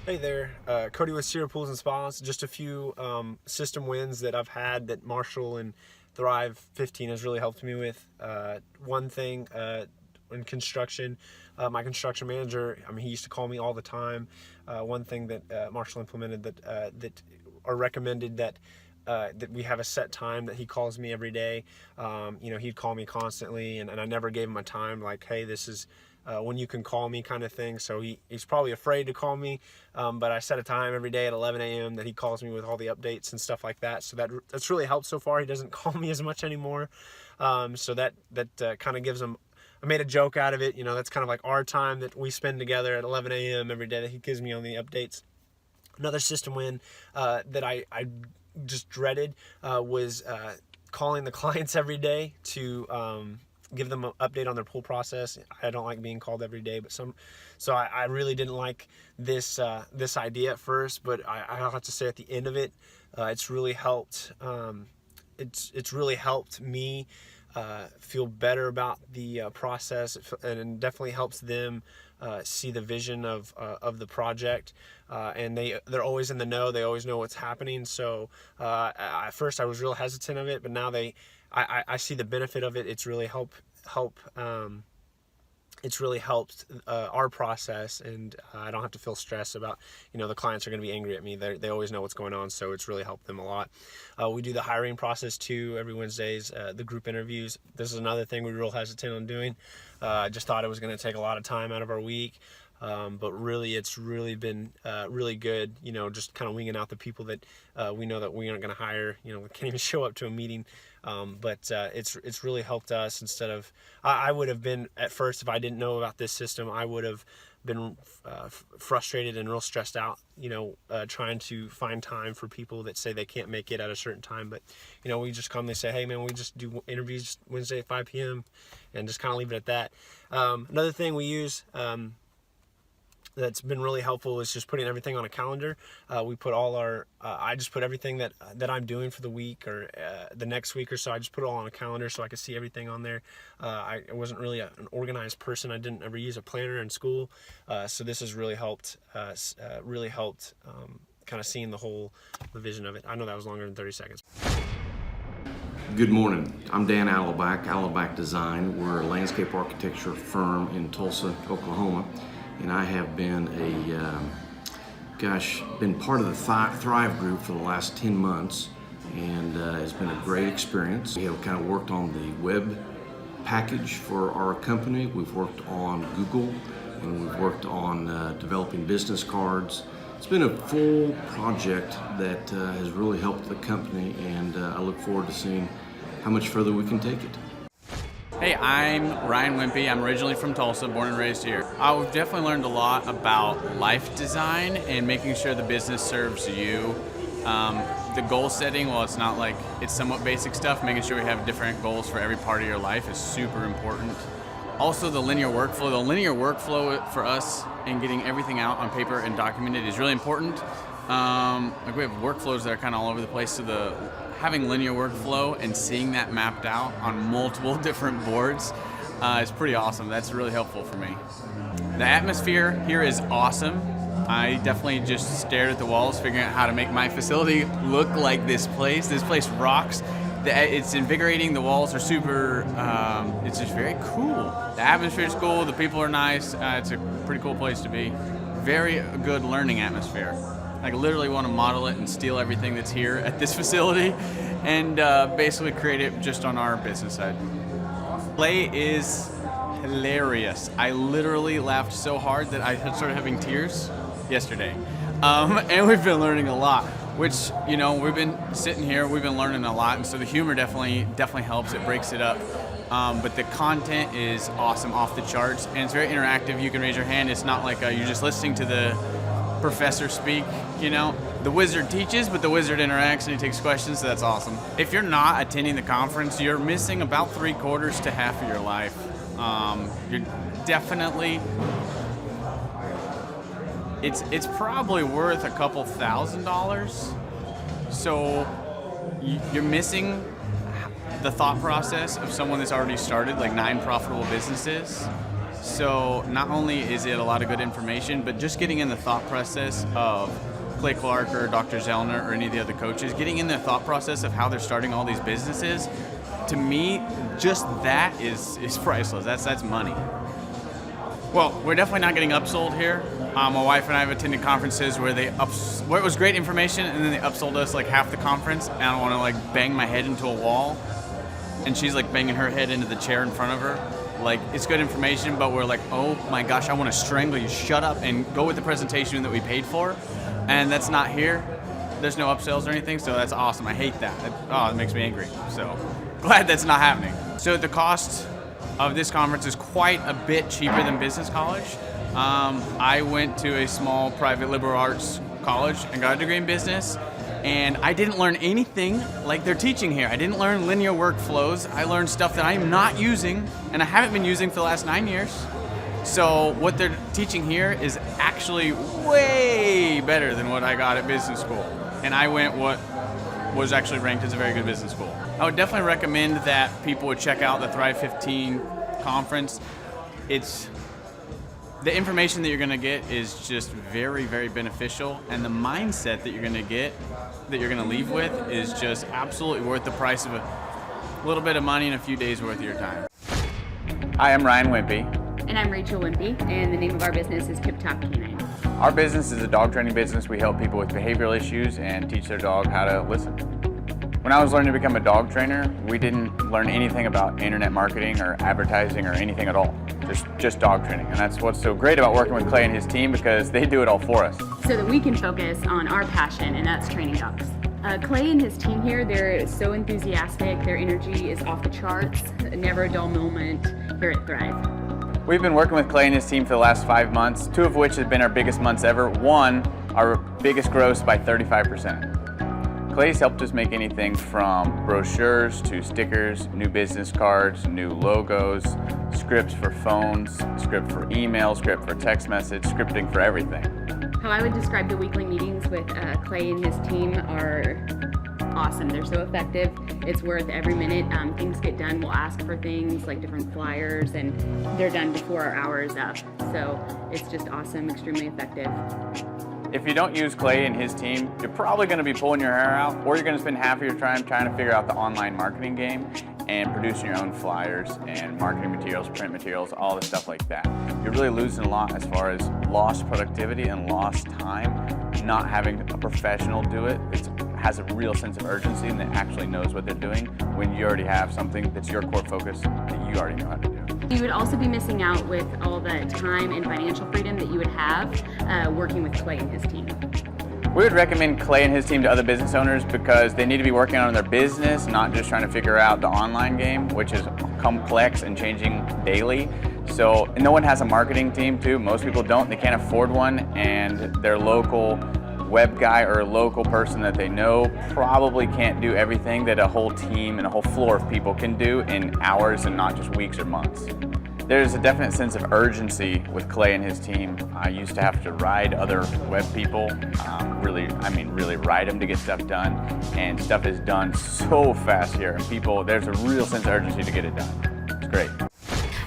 Hey there, Cody with Sierra Pools and Spas. Just a few system wins that I've had that Marshall and Thrive 15 has really helped me with. One thing in construction, my construction manager, I mean, he used to call me all the time. One thing that Marshall implemented that or recommended that we have a set time that he calls me every day. He'd call me constantly, and I never gave him a time like, hey, this is when you can call me kind of thing. So he's probably afraid to call me, but I set a time every day at 11 a.m. that he calls me with all the updates and stuff like that. So that's really helped so far. He doesn't call me as much anymore. So that kind of gives him. I made a joke out of it. That's kind of like our time that we spend together at 11 a.m. every day that he gives me on the updates. Another system win that I just dreaded was calling the clients every day to give them an update on their pool process. I don't like being called every day, so I really didn't like this idea at first, but I'll have to say at the end of it, it's really helped. It's really helped me feel better about the process, and it definitely helps them see the vision of the project, and they're always in the know. They always know what's happening. So at first I was real hesitant of it, but now I see the benefit of it. It's really it's really helped our process, and I don't have to feel stressed about, the clients are going to be angry at me. They always know what's going on, so it's really helped them a lot. We do the hiring process too every Wednesdays, the group interviews. This is another thing we were real hesitant on doing. I just thought it was going to take a lot of time out of our week. But really, it's really been really good, just kind of winging out the people that we know that we aren't going to hire, we can't even show up to a meeting. But it's really helped us. Instead of, I would have been, at first, if I didn't know about this system, I would have been frustrated and real stressed out, trying to find time for people that say they can't make it at a certain time. But, we just calmly say, hey, man, we just do interviews Wednesday at 5 p.m. and just kind of leave it at that. Another thing we use, that's been really helpful is just putting everything on a calendar. We put all our, I just put everything that I'm doing for the week or the next week or so. I just put it all on a calendar so I could see everything on there. I wasn't really an organized person. I didn't ever use a planner in school. So this has really helped, kind of seeing the vision of it. I know that was longer than 30 seconds. Good morning. I'm Dan Alabak Design. We're a landscape architecture firm in Tulsa, Oklahoma. And I have been been part of the Thrive group for the last 10 months, and it's been a great experience. We have kind of worked on the web package for our company. We've worked on Google, and we've worked on developing business cards. It's been a full project that has really helped the company, and I look forward to seeing how much further we can take it. Hey, I'm Ryan Wimpy. I'm originally from Tulsa, born and raised here. I've definitely learned a lot about life design and making sure the business serves you. The goal setting, well, it's not like it's somewhat basic stuff. Making sure we have different goals for every part of your life is super important. Also, the linear workflow. The linear workflow for us and getting everything out on paper and documented is really important. Like we have workflows that are kind of all over the place, so having linear workflow and seeing that mapped out on multiple different boards is pretty awesome. That's really helpful for me. The atmosphere here is awesome. I definitely just stared at the walls, figuring out how to make my facility look like this place. This place rocks. It's invigorating. The walls are super, it's just very cool. The atmosphere is cool. The people are nice. It's a pretty cool place to be. Very good learning atmosphere. I literally want to model it and steal everything that's here at this facility and basically create it just on our business side. Play is hilarious. I literally laughed so hard that I started having tears yesterday. And we've been learning a lot, which, we've been sitting here, we've been learning a lot, and so the humor definitely helps. It breaks it up. But the content is awesome, off the charts, and it's very interactive. You can raise your hand. It's not like you're just listening to the professor speak, The wizard teaches, but the wizard interacts and he takes questions, so that's awesome. If you're not attending the conference, you're missing about 3/4 to half of your life. You're definitely, it's probably worth a couple $1,000. So you're missing the thought process of someone that's already started like 9 profitable businesses. So not only is it a lot of good information, but just getting in the thought process of Clay Clark or Dr. Zellner or any of the other coaches, getting in the thought process of how they're starting all these businesses, to me, just that is priceless. That's money. Well, we're definitely not getting upsold here. My wife and I have attended conferences where where it was great information and then they upsold us like half the conference, and I don't want to like bang my head into a wall, and she's like banging her head into the chair in front of her. Like, it's good information, but we're like, oh my gosh, I want to strangle you. Shut up and go with the presentation that we paid for. And that's not here. There's no upsells or anything, so that's awesome. I hate that. It makes me angry. So glad that's not happening. So the cost of this conference is quite a bit cheaper than business college. I went to a small private liberal arts college and got a degree in business, and I didn't learn anything like they're teaching here. I didn't learn linear workflows. I learned stuff that I'm not using, and I haven't been using for the last 9 years. So what they're teaching here is actually way better than what I got at business school. And I went what was actually ranked as a very good business school. I would definitely recommend that people would check out the Thrive 15 conference. The information that you're gonna get is just very, very beneficial, and the mindset that you're gonna get, that you're gonna leave with, is just absolutely worth the price of a little bit of money and a few days worth of your time. Hi, I'm Ryan Wimpy. And I'm Rachel Wimpy, and the name of our business is Tip Top Canine. Our business is a dog training business. We help people with behavioral issues and teach their dog how to listen. When I was learning to become a dog trainer, we didn't learn anything about internet marketing or advertising or anything at all. Just dog training. And that's what's so great about working with Clay and his team, because they do it all for us. So that we can focus on our passion, and that's training dogs. Clay and his team here, they're so enthusiastic. Their energy is off the charts. Never a dull moment here at Thrive. We've been working with Clay and his team for the last 5 months, 2 of which have been our biggest months ever. 1, our biggest gross by 35%. Clay's helped us make anything from brochures to stickers, new business cards, new logos, scripts for phones, script for email, script for text message, scripting for everything. How I would describe the weekly meetings with Clay and his team are awesome. They're so effective. It's worth every minute. Things get done. We'll ask for things like different flyers, and they're done before our hour is up. So it's just awesome, extremely effective. If you don't use Clay and his team, you're probably going to be pulling your hair out, or you're going to spend half of your time trying to figure out the online marketing game and producing your own flyers and marketing materials, print materials, all the stuff like that. You're really losing a lot as far as lost productivity and lost time. Not having a professional do it, it has a real sense of urgency and that actually knows what they're doing, when you already have something that's your core focus that you already know how to do. You would also be missing out with all the time and financial freedom that you would have working with Clay and his team. We would recommend Clay and his team to other business owners because they need to be working on their business, not just trying to figure out the online game, which is complex and changing daily. So no one has a marketing team too. Most people don't. They can't afford one, and their local web guy or a local person that they know probably can't do everything that a whole team and a whole floor of people can do in hours and not just weeks or months. There's a definite sense of urgency with Clay and his team. I used to have to ride other web people, really ride them to get stuff done, and stuff is done so fast here, and there's a real sense of urgency to get it done. It's great.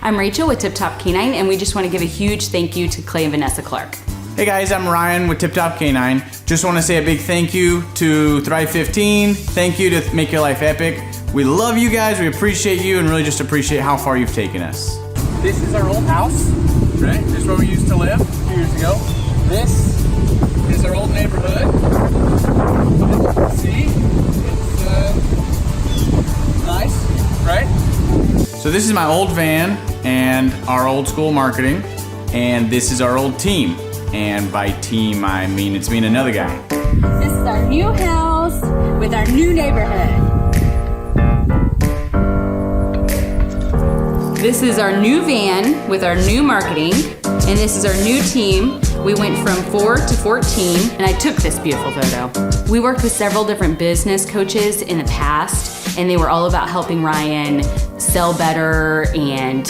I'm Rachel with Tip Top Canine, and we just want to give a huge thank you to Clay and Vanessa Clark. Hey guys, I'm Ryan with Tip Top Canine. Just want to say a big thank you to Thrive 15. Thank you to Make Your Life Epic. We love you guys, we appreciate you, and really just appreciate how far you've taken us. This is our old house, right? This is where we used to live a few years ago. This is our old neighborhood. See? It's nice, right? So this is my old van and our old school marketing, and this is our old team. And by team, I mean it's me and another guy. This is our new house with our new neighborhood. This is our new van with our new marketing, and this is our new team. We went from 4 to 14, and I took this beautiful photo. We worked with several different business coaches in the past, and they were all about helping Ryan sell better and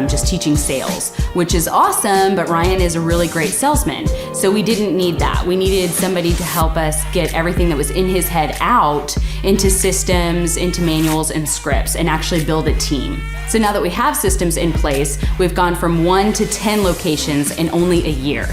just teaching sales, which is awesome, but Ryan is a really great salesman. So we didn't need that. We needed somebody to help us get everything that was in his head out into systems, into manuals and scripts, and actually build a team. So now that we have systems in place, we've gone from 1 to 10 locations in only a year.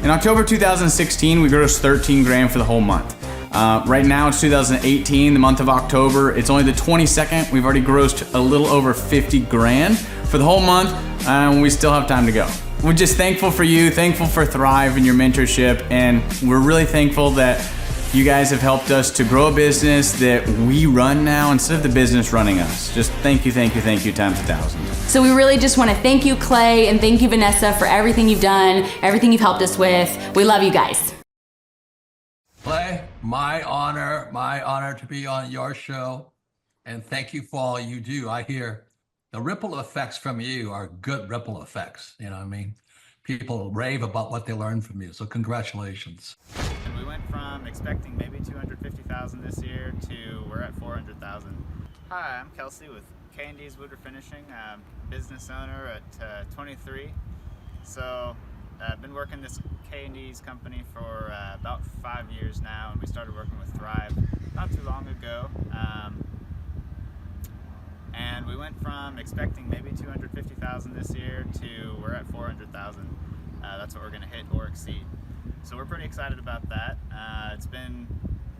In October 2016, we grossed 13 grand for the whole month. Right now it's 2018, the month of October. It's only the 22nd. We've already grossed a little over 50 grand for the whole month, and we still have time to go. We're just thankful for you, thankful for Thrive and your mentorship, and we're really thankful that you guys have helped us to grow a business that we run now instead of the business running us. Just thank you times 1,000. So we really just want to thank you, Clay, and thank you, Vanessa, for everything you've done, everything you've helped us with. We love you guys. Clay, my honor to be on your show, and thank you for all you do. I hear the ripple effects from you are good ripple effects. You know what I mean? People rave about what they learned from you, so congratulations. And we went from expecting maybe 250,000 this year to we're at 400,000. Hi, I'm Kelsey with K&D's Woodward Finishing. I'm business owner at 23. So I've been working this K&D's company for about 5 years now, and we started working with Thrive not too long ago. And we went from expecting maybe 250,000 this year to we're at 400,000. That's what we're going to hit or exceed. So we're pretty excited about that. It's been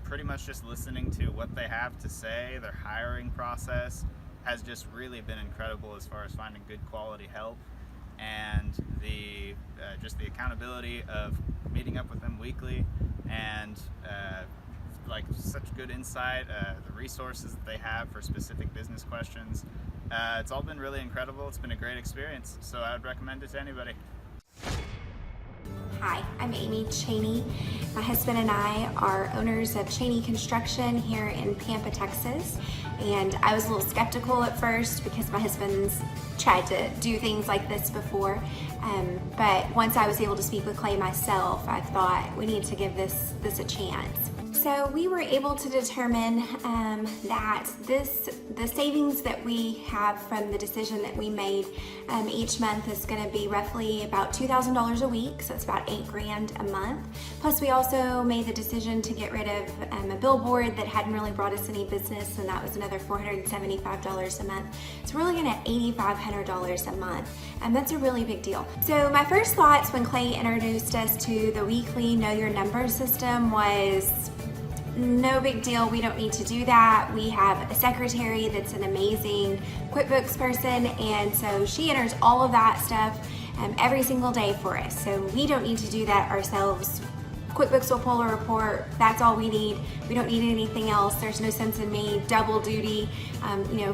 pretty much just listening to what they have to say. Their hiring process has just really been incredible as far as finding good quality help, and the just the accountability of meeting up with them weekly, and like such good insight, the resources that they have for specific business questions. It's all been really incredible. It's been a great experience, so I would recommend it to anybody. Hi, I'm Amy Cheney. My husband and I are owners of Cheney Construction here in Pampa, Texas. And I was a little skeptical at first because my husband's tried to do things like this before. But once I was able to speak with Clay myself, I thought we need to give this a chance. So we were able to determine that the savings that we have from the decision that we made each month is going to be roughly about $2,000 a week, so it's about $8 grand a month. Plus we also made the decision to get rid of a billboard that hadn't really brought us any business, and that was another $475 a month. So we're looking at $8,500 a month, and that's a really big deal. So my first thoughts when Clay introduced us to the weekly Know Your Numbers system was, no big deal, we don't need to do that. We have a secretary that's an amazing QuickBooks person, and so she enters all of that stuff every single day for us. So we don't need to do that ourselves. QuickBooks will pull a report, that's all we need. We don't need anything else. There's no sense in me double duty.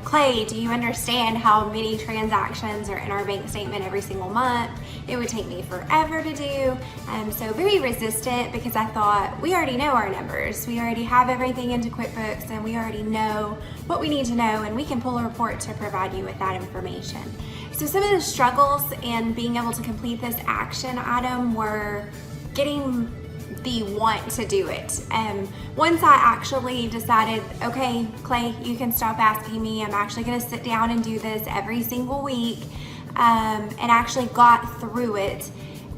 Clay, do you understand how many transactions are in our bank statement every single month? It would take me forever to do. So very resistant, because I thought we already know our numbers. We already have everything into QuickBooks, and we already know what we need to know, and we can pull a report to provide you with that information. So some of the struggles in being able to complete this action item were getting the want to do it. Once I actually decided, okay, Clay, you can stop asking me. I'm actually going to sit down and do this every single week, and actually got through it.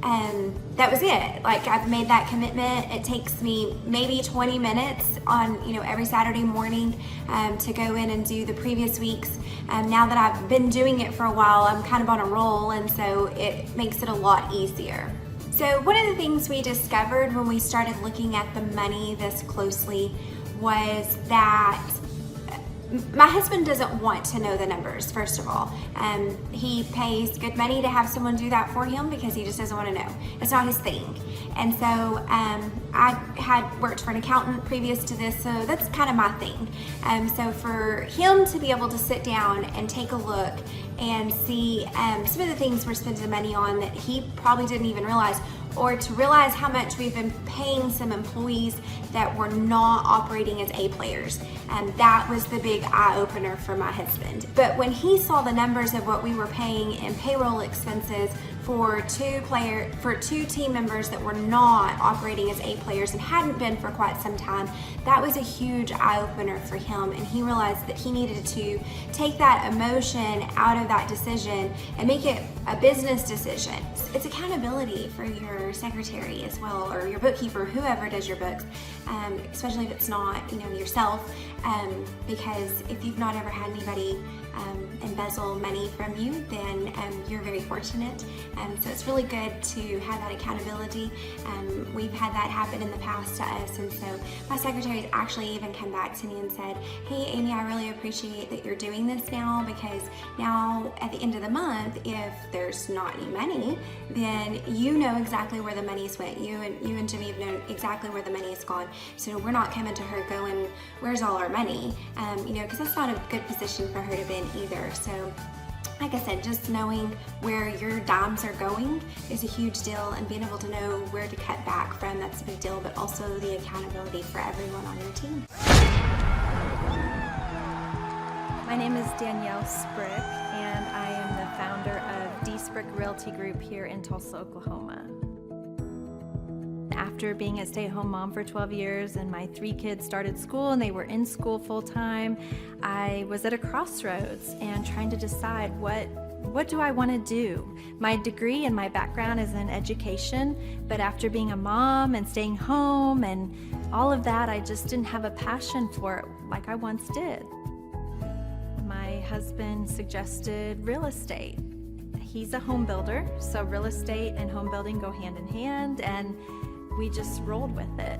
That was it. Like, I've made that commitment. It takes me maybe 20 minutes on, every Saturday morning to go in and do the previous weeks. Now that I've been doing it for a while, I'm kind of on a roll, and so it makes it a lot easier. So one of the things we discovered when we started looking at the money this closely was that my husband doesn't want to know the numbers, first of all. He pays good money to have someone do that for him because he just doesn't want to know. It's not his thing. And so I had worked for an accountant previous to this, so that's kind of my thing. So for him to be able to sit down and take a look and see some of the things we're spending money on that he probably didn't even realize, or to realize how much we've been paying some employees that were not operating as A players. And that was the big eye-opener for my husband. But when he saw the numbers of what we were paying in payroll expenses for two team members that were not operating as A players and hadn't been for quite some time, that was a huge eye-opener for him, and he realized that he needed to take that emotion out of that decision and make it a business decision. It's accountability for your secretary as well, or your bookkeeper, whoever does your books, especially if it's not, yourself, because if you've not ever had anybody embezzle money from you, then you're very fortunate. So it's really good to have that accountability. We've had that happen in the past to us, and so my secretary's actually even come back to me and said, hey Amy, I really appreciate that you're doing this now, because now at the end of the month, if there's not any money, then you know exactly where the money's went. You and Jimmy have known exactly where the money has gone. So we're not coming to her going, where's all our money? Because that's not a good position for her to be in either. So like I said, just knowing where your dimes are going is a huge deal, and being able to know where to cut back from, that's a big deal, but also the accountability for everyone on your team. My name is Danielle Sprick, and I am the founder of D Sprick Realty Group here in Tulsa, Oklahoma. After being a stay-at-home mom for 12 years and my 3 kids started school and they were in school full-time, I was at a crossroads and trying to decide what do I want to do? My degree and my background is in education, but after being a mom and staying home and all of that, I just didn't have a passion for it like I once did. My husband suggested real estate. He's a home builder, so real estate and home building go hand in hand, and we just rolled with it.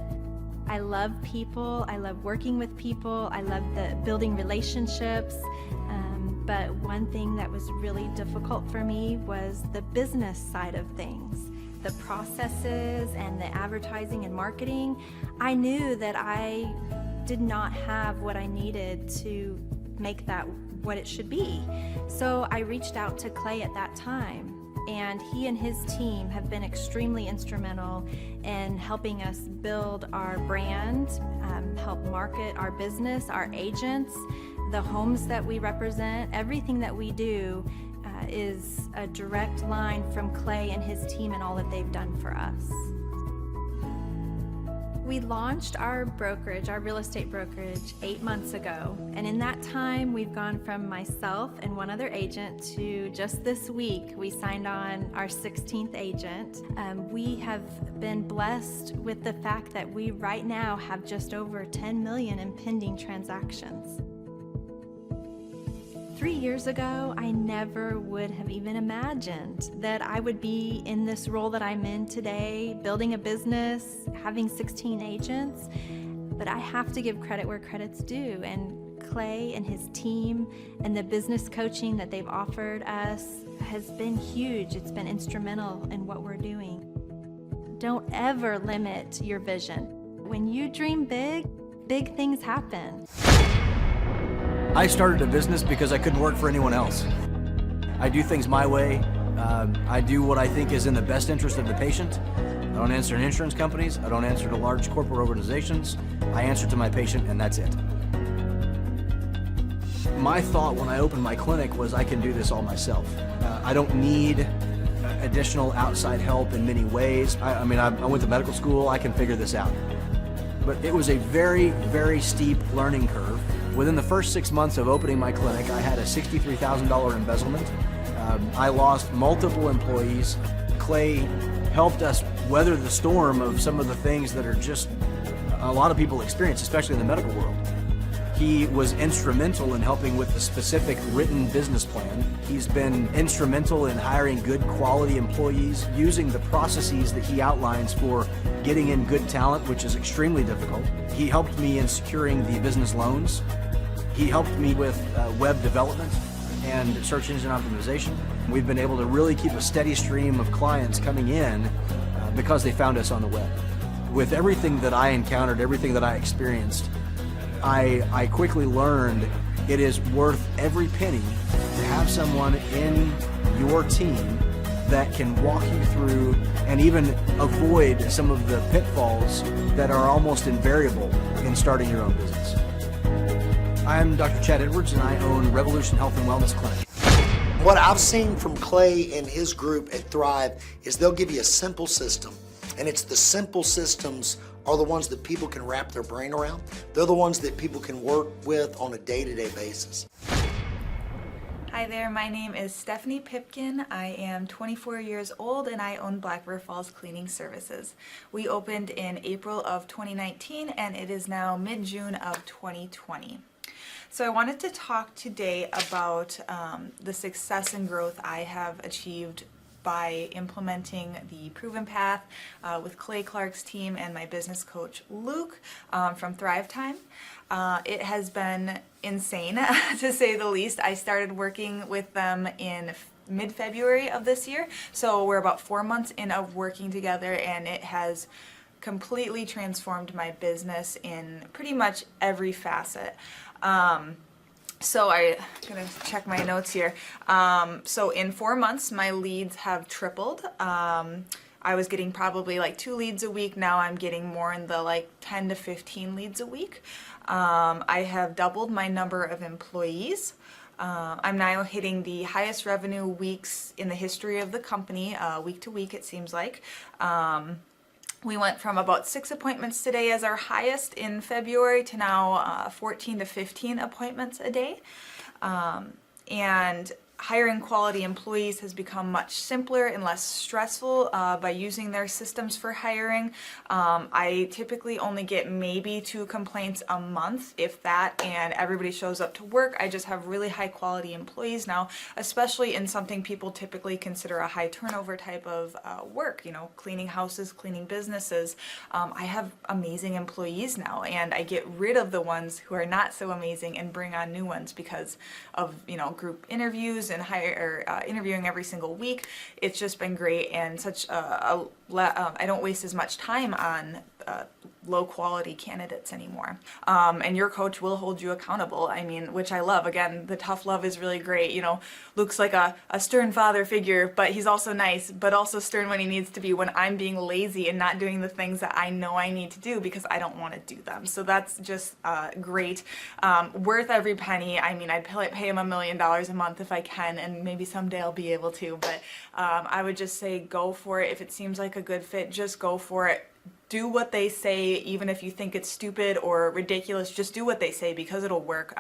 I love people, I love working with people, I love the building relationships, but one thing that was really difficult for me was the business side of things. The processes and the advertising and marketing. I knew that I did not have what I needed to make that what it should be. So I reached out to Clay at that time, and he and his team have been extremely instrumental in helping us build our brand, help market our business, our agents, the homes that we represent. Everything that we do is a direct line from Clay and his team and all that they've done for us. We launched our brokerage, our real estate brokerage, 8 months ago. And in that time, we've gone from myself and one other agent to just this week, we signed on our 16th agent. We have been blessed with the fact that we right now have just over 10 million in pending transactions. 3 years ago, I never would have even imagined that I would be in this role that I'm in today, building a business, having 16 agents. But I have to give credit where credit's due, and Clay and his team and the business coaching that they've offered us has been huge. It's been instrumental in what we're doing. Don't ever limit your vision. When you dream big, big things happen. I started a business because I couldn't work for anyone else. I do things my way. I do what I think is in the best interest of the patient. I don't answer to insurance companies. I don't answer to large corporate organizations. I answer to my patient, and that's it. My thought when I opened my clinic was I can do this all myself. I don't need additional outside help in many ways. I went to medical school. I can figure this out. But it was a very, very steep learning curve. Within the first 6 months of opening my clinic, I had a $63,000 embezzlement. I lost multiple employees. Clay helped us weather the storm of some of the things that are just a lot of people experience, especially in the medical world. He was instrumental in helping with the specific written business plan. He's been instrumental in hiring good quality employees, using the processes that he outlines for getting in good talent, which is extremely difficult. He helped me in securing the business loans. He helped me with web development and search engine optimization. We've been able to really keep a steady stream of clients coming in because they found us on the web. With everything that I encountered, everything that I experienced, I quickly learned it is worth every penny to have someone in your team that can walk you through and even avoid some of the pitfalls that are almost invariable in starting your own business. I'm Dr. Chad Edwards, and I own Revolution Health and Wellness Clinic. What I've seen from Clay and his group at Thrive is they'll give you a simple system, and it's the simple systems are the ones that people can wrap their brain around. They're the ones that people can work with on a day-to-day basis. Hi there, my name is Stephanie Pipkin. I am 24 years old and I own Black River Falls Cleaning Services. We opened in April of 2019 and it is now mid-June of 2020. So I wanted to talk today about the success and growth I have achieved by implementing the Proven Path with Clay Clark's team and my business coach Luke from Thrivetime. It has been insane to say the least. I started working with them in mid-February of this year, so we're about 4 months in of working together, and it has completely transformed my business in pretty much every facet. So I'm gonna check my notes here. So in 4 months, my leads have tripled. I was getting probably like 2 leads a week. Now I'm getting more in the like 10 to 15 leads a week. I have doubled my number of employees. I'm now hitting the highest revenue weeks in the history of the company, week to week it seems like. We went from about 6 appointments today as our highest in February to now 14 to 15 appointments a day. And hiring quality employees has become much simpler and less stressful by using their systems for hiring. I typically only get maybe 2 complaints a month, if that, and everybody shows up to work. I just have really high quality employees now, especially in something people typically consider a high turnover type of work, you know, cleaning houses, cleaning businesses. I have amazing employees now, and I get rid of the ones who are not so amazing and bring on new ones because of, you know, group interviews and interviewing every single week. It's just been great, and such I don't waste as much time on low quality candidates anymore. And your coach will hold you accountable. I mean, which I love. Again, the tough love is really great. You know, Luke's like a stern father figure, but he's also nice, but also stern when he needs to be when I'm being lazy and not doing the things that I know I need to do because I don't want to do them. So that's just great. Worth every penny. I mean, I'd pay him $1 million a month if I can, and maybe someday I'll be able to, but I would just say go for it. If it seems like a good fit, just go for it. Do what they say, even if you think it's stupid or ridiculous, just do what they say because it'll work.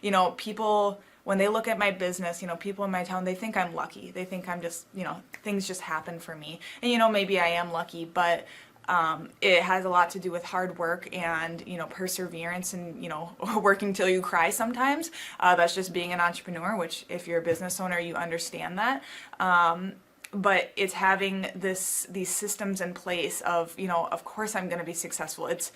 You know, people, when they look at my business, you know, people in my town, they think I'm lucky. They think I'm just, you know, things just happen for me. And, you know, maybe I am lucky, but it has a lot to do with hard work and, you know, perseverance and, you know, working till you cry sometimes. That's just being an entrepreneur, which if you're a business owner, you understand that. But it's having these systems in place of, you know, of course I'm going to be successful. It's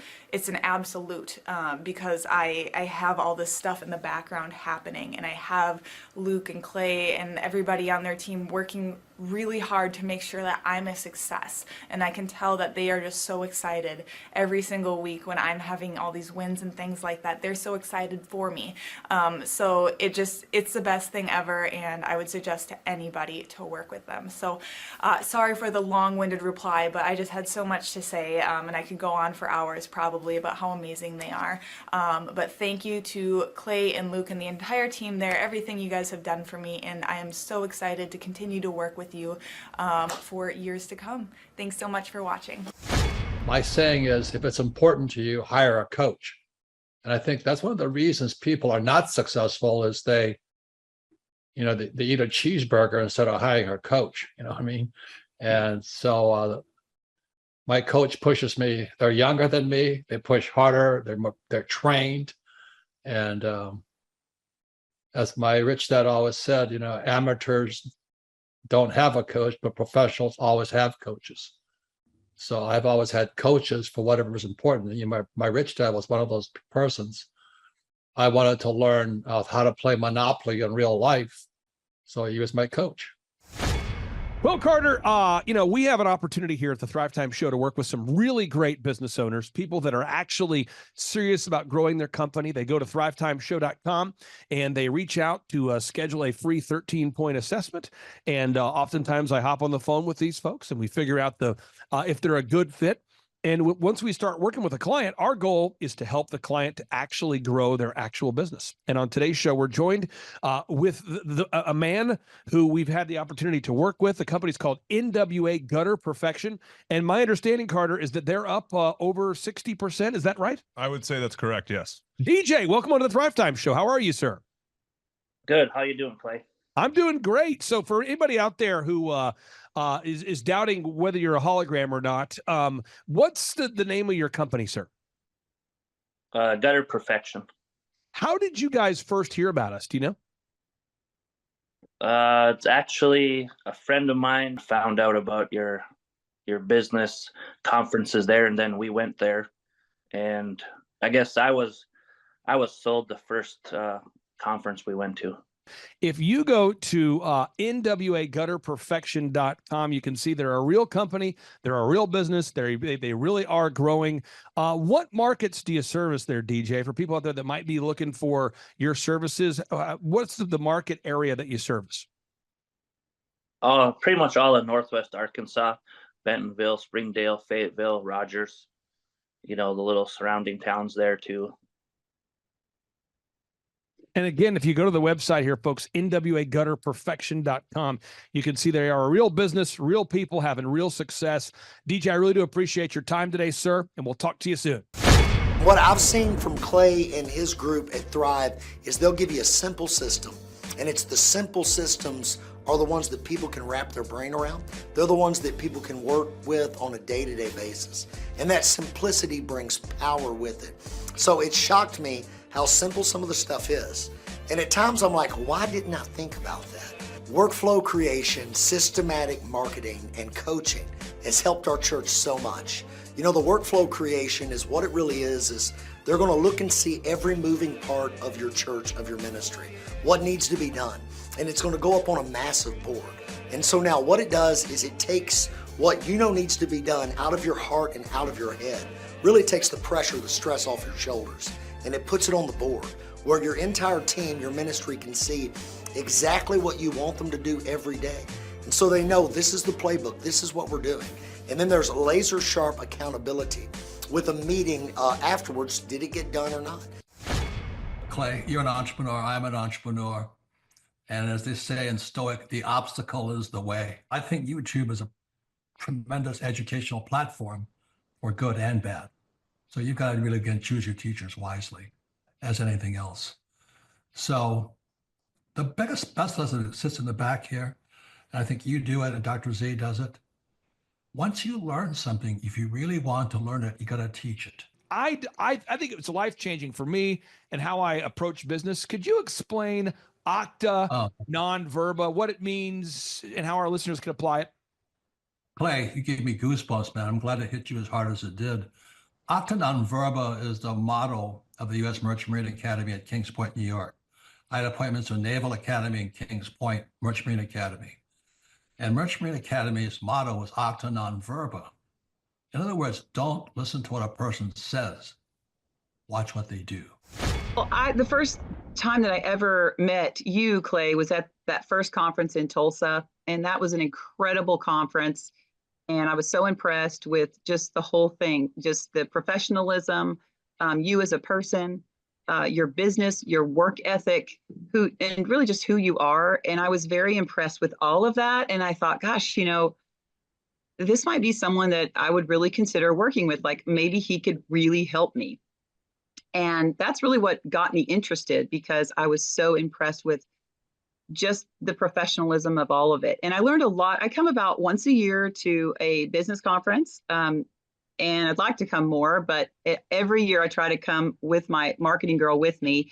an absolute because I have all this stuff in the background happening, and I have Luke and Clay and everybody on their team working really hard to make sure that I'm a success. And I can tell that they are just so excited every single week when I'm having all these wins and things like that. They're so excited for me. So it's the best thing ever, and I would suggest to anybody to work with them. So sorry for the long-winded reply, but I just had so much to say, and I could go on for hours probably about how amazing they are. But thank you to Clay and Luke and the entire team there, everything you guys have done for me, and I am so excited to continue to work with you for years to come. Thanks so much for watching. My saying is, if it's important to you, hire a coach. And I think that's one of the reasons people are not successful is they eat a cheeseburger instead of hiring a coach, you know what I mean? And so my coach pushes me. They're younger than me. They push harder. They're trained. And as my rich dad always said, you know, amateurs don't have a coach, but professionals always have coaches. So I've always had coaches for whatever is important. You know, my rich dad was one of those persons. I wanted to learn how to play Monopoly in real life, so he was my coach. Well, Carter, we have an opportunity here at the Thrivetime Show to work with some really great business owners, people that are actually serious about growing their company. They go to thrivetimeshow.com and they reach out to schedule a free 13-point assessment. And oftentimes I hop on the phone with these folks and we figure out if they're a good fit. And once we start working with a client, our goal is to help the client to actually grow their actual business. And on today's show, we're joined with a man who we've had the opportunity to work with. The company's called NWA Gutter Perfection. And my understanding, Carter, is that they're up over 60%. Is that right? I would say that's correct, yes. DJ, welcome on to the Thrivetime Show. How are you, sir? Good. How you doing, Clay? I'm doing great. So for anybody out there who is doubting whether you're a hologram or not, what's the name of your company, sir? Gutter Perfection. How did you guys first hear about us? Do you know? It's actually a friend of mine found out about your business conferences there, and then we went there. And I guess I was sold the first conference we went to. If you go to nwagutterperfection.com, you can see they're a real company. They're a real business. They really are growing. What markets do you service there, DJ? For people out there that might be looking for your services, what's the market area that you service? Pretty much all of Northwest Arkansas, Bentonville, Springdale, Fayetteville, Rogers, the little surrounding towns there too. And again, if you go to the website here, folks, nwagutterperfection.com, you can see they are a real business, real people having real success. DJ, I really do appreciate your time today, sir, and we'll talk to you soon. What I've seen from Clay and his group at Thrive is they'll give you a simple system, and it's the simple systems are the ones that people can wrap their brain around. They're the ones that people can work with on a day-to-day basis. And that simplicity brings power with it. So it shocked me how simple some of the stuff is. And at times I'm like, why didn't I think about that? Workflow creation, systematic marketing, and coaching has helped our church so much. The workflow creation is what it really is they're gonna look and see every moving part of your church, of your ministry, what needs to be done. And it's gonna go up on a massive board. And so now what it does is it takes what needs to be done out of your heart and out of your head, really takes the pressure, the stress off your shoulders, and it puts it on the board where your entire team, your ministry can see exactly what you want them to do every day. And so they know this is the playbook, this is what we're doing. And then there's laser sharp accountability with a meeting afterwards, did it get done or not? Clay, you're an entrepreneur, I'm an entrepreneur. And as they say in Stoic, the obstacle is the way. I think YouTube is a tremendous educational platform for good and bad. So you've got to really, again, choose your teachers wisely as anything else. So the best lesson that sits in the back here, and I think you do it and Dr. Z does it. Once you learn something, if you really want to learn it, you got to teach it. I think it's life-changing for me and how I approach business. Could you explain Octa, non-verba, what it means and how our listeners can apply it? Clay, you gave me goosebumps, man. I'm glad it hit you as hard as it did. Octa non-verba is the motto of the U.S. Merchant Marine Academy at Kings Point, New York. I had appointments with Naval Academy and Kings Point, Merchant Marine Academy. And Merchant Marine Academy's motto was Octa non-verba. In other words, don't listen to what a person says. Watch what they do. Well, the first time that I ever met you, Clay, was at that first conference in Tulsa. And that was an incredible conference. And I was so impressed with just the whole thing, just the professionalism, you as a person, your business, your work ethic, and really just who you are. And I was very impressed with all of that. And I thought, gosh, this might be someone that I would really consider working with. Like maybe he could really help me. And that's really what got me interested, because I was so impressed with just the professionalism of all of it. And I learned a lot. I come about once a year to a business conference, and I'd like to come more, but every year I try to come with my marketing girl with me.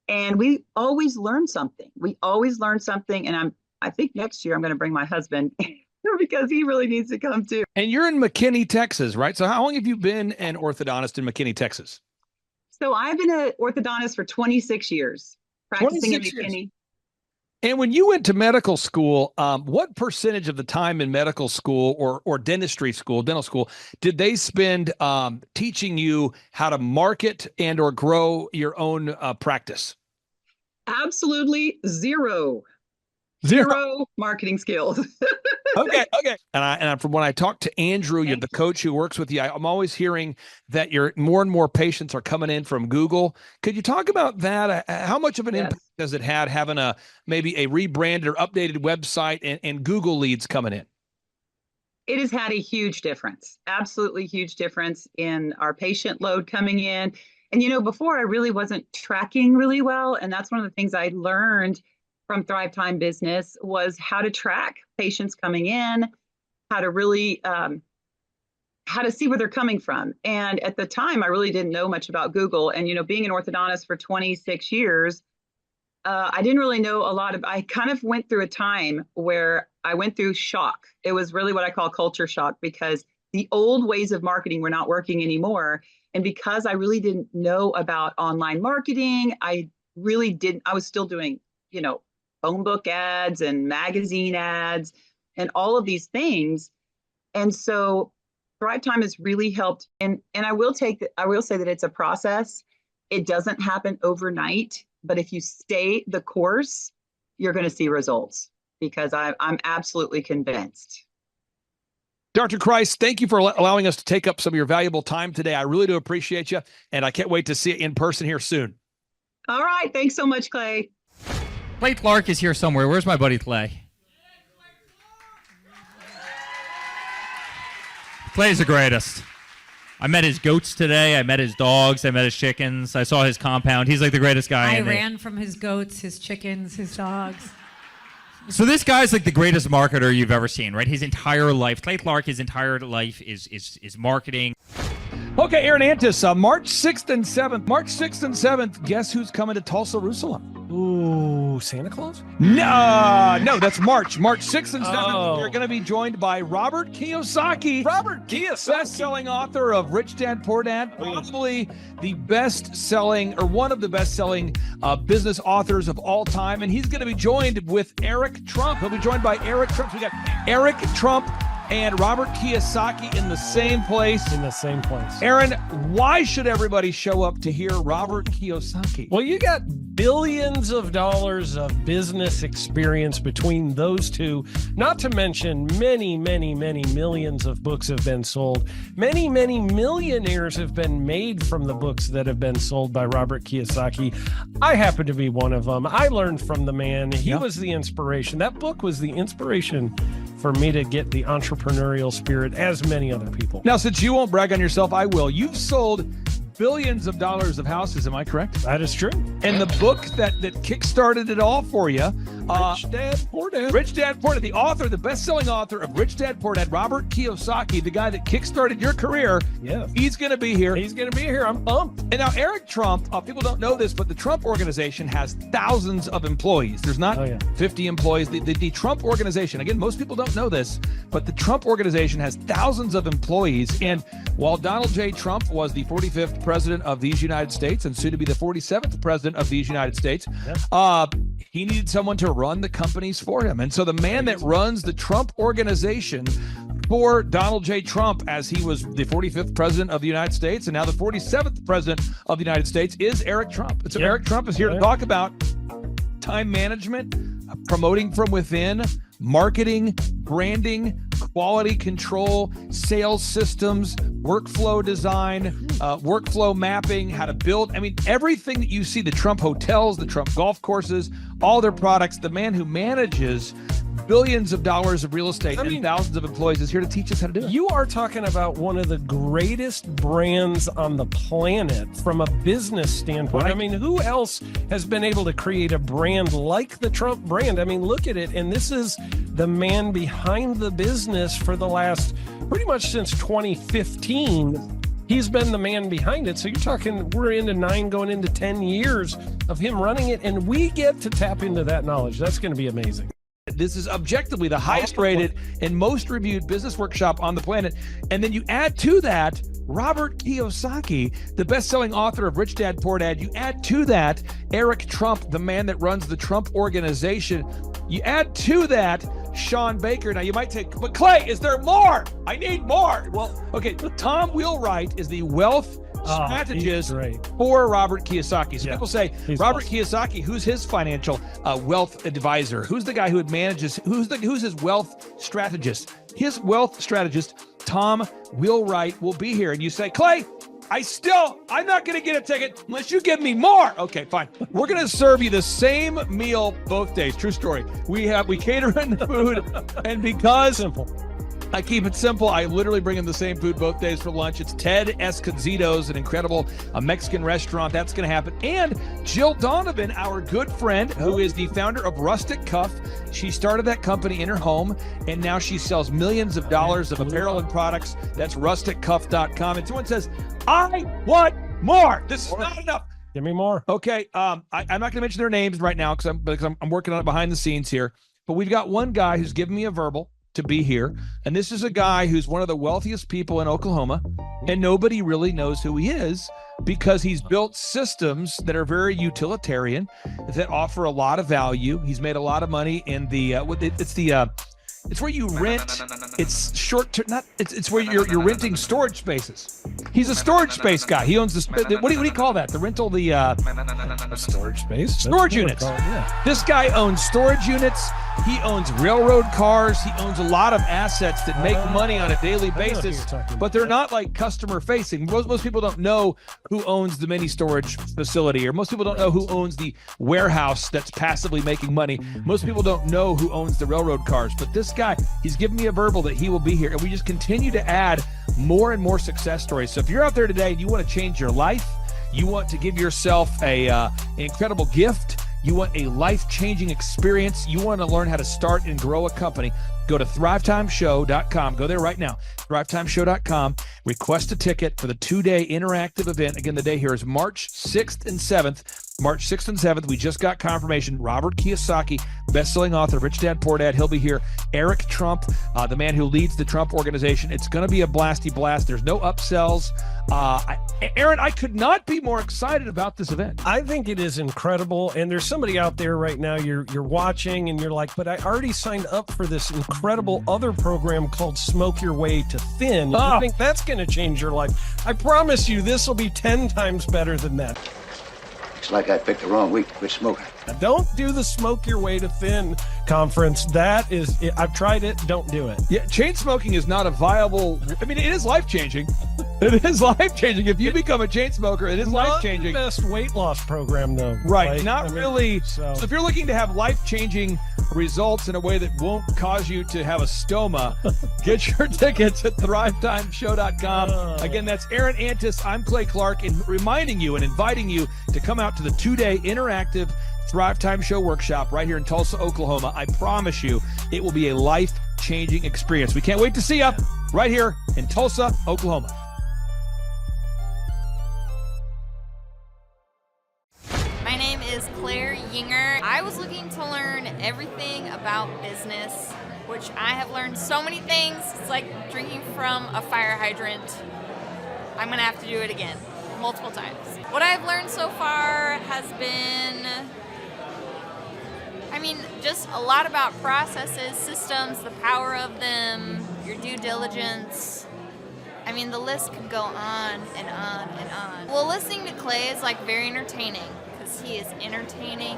And we always learn something. And I think next year I'm going to bring my husband because he really needs to come too. And you're in McKinney, Texas, right? So how long have you been an orthodontist in McKinney, Texas? So I've been an orthodontist for 26 years, practicing in McKinney. Years. And when you went to medical school, what percentage of the time in medical school or dental school, did they spend teaching you how to market and or grow your own practice? Absolutely zero marketing skills. Okay. And from when I talked to Andrew, you're the coach who works with you, I'm always hearing that more and more patients are coming in from Google. Could you talk about that? How much of an impact does it have having maybe a rebranded or updated website and Google leads coming in? It has had a huge difference, absolutely huge difference in our patient load coming in. And, before I really wasn't tracking really well. And that's one of the things I learned from Thrivetime Business was how to track patients coming in, how to really, how to see where they're coming from. And at the time, I really didn't know much about Google. And, being an orthodontist for 26 years, I didn't really know a lot I kind of went through a time where I went through shock. It was really what I call culture shock because the old ways of marketing were not working anymore. And because I really didn't know about online marketing, I was still doing, phone book ads and magazine ads and all of these things. And so Thrivetime has really helped. And I will say that it's a process. It doesn't happen overnight. But if you stay the course, you're going to see results because I'm absolutely convinced. Dr. Christ, thank you for allowing us to take up some of your valuable time today. I really do appreciate you, and I can't wait to see you in person here soon. All right. Thanks so much, Clay. Clay Clark is here somewhere. Where's my buddy Clay? Clay's the greatest. I met his goats today. I met his dogs. I met his chickens. I saw his compound. He's like the greatest guy. I ran from his goats, his chickens, his dogs. So this guy's like the greatest marketer you've ever seen, right? His entire life, Clay Clark, his entire life is marketing. Okay, Aaron Antis, March 6th and 7th. March 6th and 7th, guess who's coming to Tulsa, Jerusalem? Ooh, Santa Claus? No, that's March 6th and 7th. You're going to be joined by Robert Kiyosaki. Best-selling author of Rich Dad, Poor Dad, probably the best-selling or one of the best-selling business authors of all time. And he's going to be joined with Eric Trump. He'll be joined by Eric Trump. So we got Eric Trump and Robert Kiyosaki in the same place. Aaron, why should everybody show up to hear Robert Kiyosaki? Well, you got billions of dollars of business experience between those two, not to mention many, many, many millions of books have been sold. Many, many millionaires have been made from the books that have been sold by Robert Kiyosaki. I happen to be one of them. I learned from the man. He was the inspiration. That book was the inspiration for me to get the entrepreneurial spirit, as many other people. Now, since you won't brag on yourself, I will. You've sold billions of dollars of houses, am I correct? That is true. And the book that kickstarted it all for you, Rich Dad, Poor Dad. Rich Dad, Poor Dad, the author, the best-selling author of Rich Dad, Poor Dad, Robert Kiyosaki, the guy that kickstarted your career. Yeah. He's going to be here. I'm pumped. And now Eric Trump, people don't know this, but the Trump organization has thousands of employees. There's not 50 employees. The Trump organization, again, most people don't know this, but the Trump organization has thousands of employees. And while Donald J. Trump was the 45th president of these United States and soon to be the 47th president of these United States, he needed someone to run the companies for him. And so the man that runs the Trump organization for Donald J. Trump, as he was the 45th president of the United States and now the 47th president of the United States, is Eric Trump. And so Eric Trump is here to talk about time management, promoting from within, marketing, branding, quality control, sales systems, workflow design, workflow mapping, how to build. I mean, everything that you see, the Trump hotels, the Trump golf courses, all their products, the man who manages billions of dollars of real estate and thousands of employees is here to teach us how to do it. You are talking about one of the greatest brands on the planet from a business standpoint. Right. I mean, who else has been able to create a brand like the Trump brand? I mean, look at it. And this is the man behind the business for the last pretty much since 2015. He's been the man behind it. So you're talking, we're into 9 going into 10 years of him running it. And we get to tap into that knowledge. That's going to be amazing. This is objectively the highest rated and most reviewed business workshop on the planet. And then you add to that Robert Kiyosaki, the best-selling author of Rich Dad, Poor Dad. You add to that Eric Trump, the man that runs the Trump organization. You add to that Sean Baker. Now you might take, but Clay, is there more? I need more. Well, okay, Tom Wheelwright is the wealth strategist for Robert Kiyosaki. So people say, Robert Kiyosaki, who's his financial wealth advisor? Who's the guy who manages, who's his wealth strategist? His wealth strategist, Tom Wheelwright, will be here. And you say, Clay, I'm not going to get a ticket unless you give me more. Okay, fine. We're going to serve you the same meal both days. True story. We cater in the food, and because I keep it simple, I literally bring in the same food both days for lunch. It's Ted Escondido's, an incredible Mexican restaurant. That's going to happen. And Jill Donovan, our good friend, who is the founder of Rustic Cuff. She started that company in her home, and now she sells millions of dollars of apparel and products. That's rusticcuff.com. And someone says, I want more. This is not enough. Give me more. Okay. I'm not going to mention their names right now because I'm working on it behind the scenes here. But we've got one guy who's given me a verbal to be here. And this is a guy who's one of the wealthiest people in Oklahoma, and nobody really knows who he is because he's built systems that are very utilitarian, that offer a lot of value. He's made a lot of money in the it's where you rent. It's short term. It's where you're renting storage spaces. He's a storage space guy. He owns what do you call that? The rental, a storage space, storage units. This guy owns storage units. He owns railroad cars. He owns a lot of assets that make money on a daily basis, but they're not like customer facing. Most people don't know who owns the mini storage facility, or most people don't know who owns the warehouse that's passively making money. Most people don't know who owns the railroad cars, but this guy, he's given me a verbal that he will be here, and we just continue to add more and more success stories. So if you're out there today and you want to change your life, you want to give yourself an incredible gift, you want a life-changing experience, you want to learn how to start and grow a company, go to thrivetimeshow.com. Go there right now, thrivetimeshow.com. Request a ticket for the 2-day interactive event. Again, the day here is March 6th and 7th. March 6th and 7th, we just got confirmation. Robert Kiyosaki, best-selling author, Rich Dad, Poor Dad, he'll be here. Eric Trump, the man who leads the Trump Organization. It's going to be a blasty blast. There's no upsells. Aaron, I could not be more excited about this event. I think it is incredible. And there's somebody out there right now, you're watching and you're like, but I already signed up for this incredible other program called Smoke Your Way to Thin. I think that's going to change your life. I promise you, this will be 10 times better than that. Looks like I picked the wrong week to quit smoking. Now, don't do the Smoke Your Way to Thin conference. That is, I've tried it. Don't do it. Yeah, chain smoking is not a viable. I mean, it is life changing. It is life changing. If you become a chain smoker, it is life changing. Not the best weight loss program, though. Right. Really. So if you're looking to have life changing results in a way that won't cause you to have a stoma, get your tickets at thrivetimeshow.com. Again, that's Aaron Antis. I'm Clay Clark, and reminding you and inviting you to come out to the 2-day interactive Thrive Time Show workshop right here in Tulsa, Oklahoma. I promise you, it will be a life-changing experience. We can't wait to see you right here in Tulsa, Oklahoma. My name is Claire Yinger. I was looking to learn everything about business, which I have learned so many things. It's like drinking from a fire hydrant. I'm gonna have to do it again, multiple times. What I've learned so far has been, just a lot about processes, systems, the power of them, your due diligence. The list could go on and on and on. Well, listening to Clay is very entertaining because he is entertaining,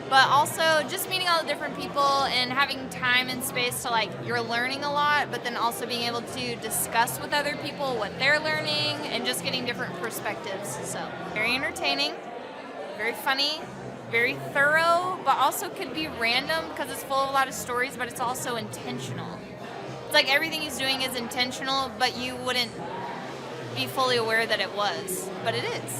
but also just meeting all the different people and having time and space to you're learning a lot, but then also being able to discuss with other people what they're learning and just getting different perspectives. So very entertaining, very funny, very thorough, but also could be random because it's full of a lot of stories, but it's also intentional. It's like everything he's doing is intentional, but you wouldn't be fully aware that it was, but it is.